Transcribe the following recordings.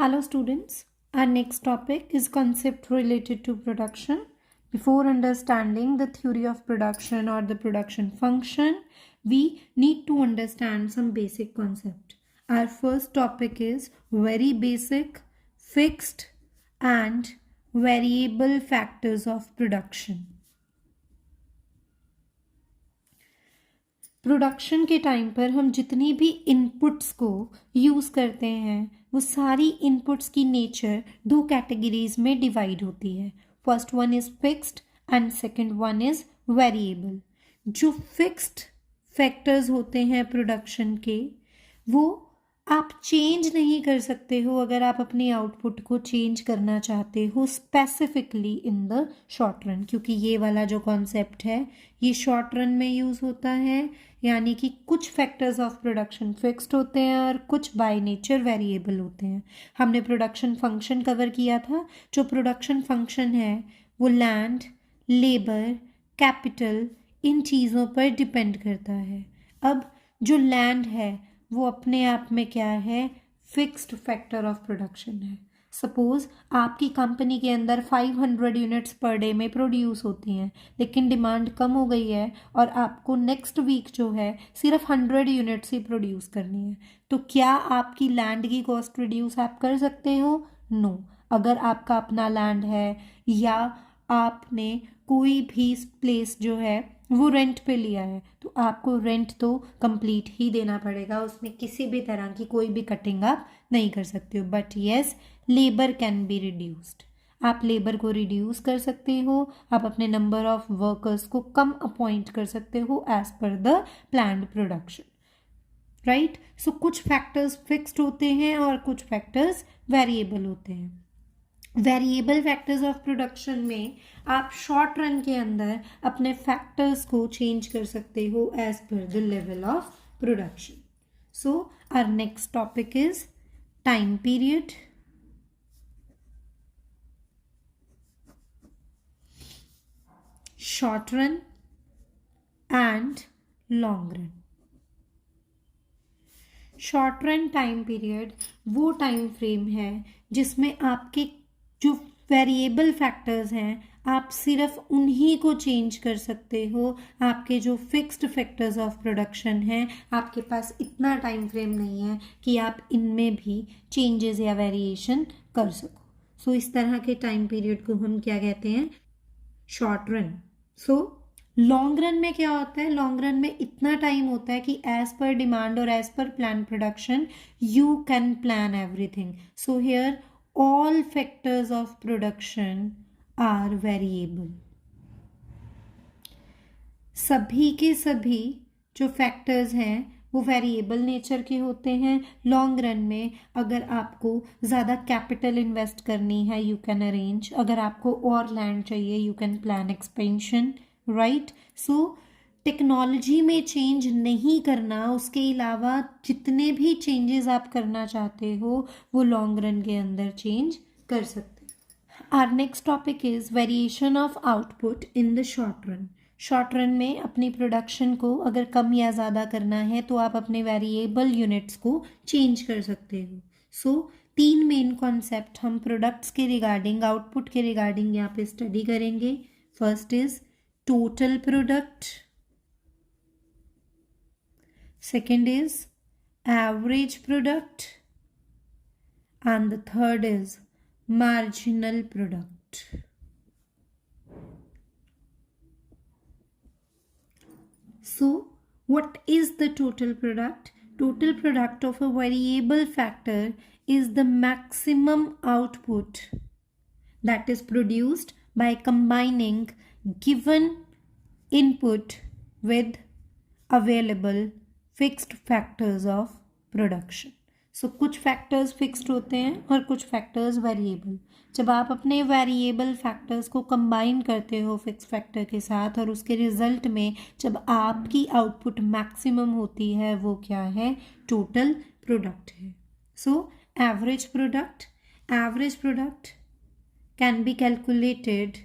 Hello students, our next topic is concept related to production. Before understanding the theory of production or the production function, we need to understand some basic concept. Our first topic is very basic, fixed and variable factors of production. Production के time पर हम जितनी भी inputs को use करते हैं वो सारी इनपुट्स की नेचर दो कैटेगरीज में डिवाइड होती है. First one is fixed and second one is variable. जो फिक्स्ड फैक्टर्स होते हैं प्रोडक्शन के वो आप चेंज नहीं कर सकते हो अगर आप अपनी आउटपुट को चेंज करना चाहते हो specifically in the short run, क्योंकि ये वाला जो कॉन्सेप्ट है ये शॉर्ट रन में यूज़ होता है. यानी कि कुछ फैक्टर्स ऑफ प्रोडक्शन फिक्स्ड होते हैं और कुछ बाय नेचर वेरिएबल होते हैं. हमने प्रोडक्शन फंक्शन कवर किया था. जो प्रोडक्शन फंक्शन है वो लैंड, लेबर, कैपिटल इन चीज़ों पर डिपेंड करता है. अब जो लैंड है वो अपने आप में क्या है, फिक्स्ड फैक्टर ऑफ प्रोडक्शन है. सपोज़ आपकी कंपनी के अंदर 500 यूनिट्स पर डे में प्रोड्यूस होती हैं, लेकिन डिमांड कम हो गई है और आपको नेक्स्ट वीक जो है सिर्फ 100 यूनिट्स ही प्रोड्यूस करनी है. तो क्या आपकी लैंड की कॉस्ट रिड्यूस आप कर सकते हो? नो. अगर आपका अपना लैंड है या आपने कोई भी प्लेस जो है वो रेंट पे लिया है तो आपको रेंट तो कंप्लीट ही देना पड़ेगा. उसमें किसी भी तरह की कोई भी कटिंग आप नहीं कर सकते हो. But yes, labour can be reduced. आप लेबर को रिड्यूस कर सकते हो. आप अपने नंबर ऑफ वर्कर्स को कम अपॉइंट कर सकते हो as per the planned production. Right. So कुछ फैक्टर्स फिक्स्ड होते हैं और कुछ फैक्टर्स वेरिएबल होते हैं. वेरिएबल फैक्टर्स ऑफ प्रोडक्शन में आप शॉर्ट रन के अंदर अपने फैक्टर्स को चेंज कर सकते हो as per the level of production. So our next topic is time period. Short run and long run. Short run time period वो टाइम फ्रेम है जिसमें आपके जो वेरिएबल फैक्टर्स हैं आप सिर्फ उन्हीं को चेंज कर सकते हो. आपके जो फिक्स्ड फैक्टर्स ऑफ प्रोडक्शन हैं आपके पास इतना टाइम फ्रेम नहीं है कि आप इनमें भी चेंजेस या वेरिएशन कर सको. सो इस तरह के टाइम पीरियड को हम क्या कहते हैं? Short run. So long run में क्या होता है? लॉन्ग रन में इतना टाइम होता है कि एज पर डिमांड और as per plan production you can plan everything. So here all factors of production are variable. सभी के सभी जो फैक्टर्स हैं वो वेरिएबल नेचर के होते हैं. लॉन्ग रन में अगर आपको ज़्यादा कैपिटल इन्वेस्ट करनी है यू कैन अरेंज. अगर आपको और लैंड चाहिए you can plan expansion. Right. So technology में चेंज नहीं करना, उसके अलावा जितने भी चेंजेस आप करना चाहते हो वो लॉन्ग रन के अंदर चेंज कर सकते हो. Our next topic is variation of output in the short run. Short run में अपनी प्रोडक्शन को अगर कम या ज़्यादा करना है तो आप अपने वेरिएबल यूनिट्स को चेंज कर सकते हो. सो तीन मेन कॉन्सेप्ट हम प्रोडक्ट्स के रिगार्डिंग, आउटपुट के रिगार्डिंग यहाँ पे स्टडी करेंगे. First is total product. Second is average product and the third is marginal product. So what is the total product? Total product of a variable factor is the maximum output that is produced by combining given input with available fixed factors of production. So कुछ factors fixed होते हैं और कुछ factors variable. जब आप अपने variable factors को combine करते हो फिक्स फैक्टर के साथ और उसके रिजल्ट में जब आपकी आउटपुट मैक्सिमम होती है वो क्या है? टोटल प्रोडक्ट है. So average product can be calculated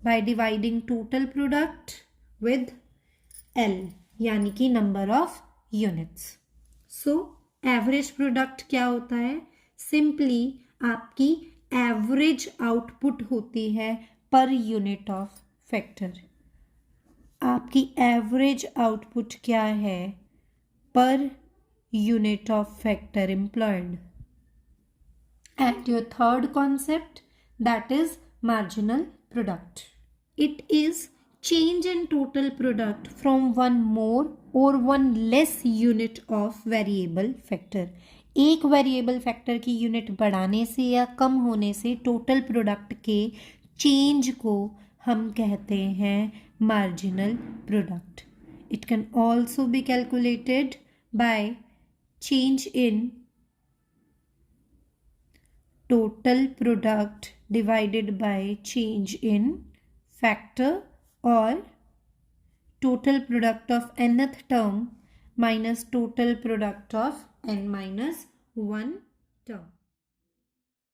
by dividing total product with L यानी कि number of units. So average product क्या होता है? सिंपली आपकी एवरेज आउटपुट होती है पर यूनिट ऑफ फैक्टर। आपकी एवरेज आउटपुट क्या है per unit of factor employed. And your third concept, that is marginal product. It is change in total product from one more or one less unit of variable factor. एक variable factor की unit बढ़ाने से या कम होने से total product के change को हम कहते हैं marginal product. It can also be calculated by change in total product divided by change in factor or total product of nth term minus total product of n minus 1 term.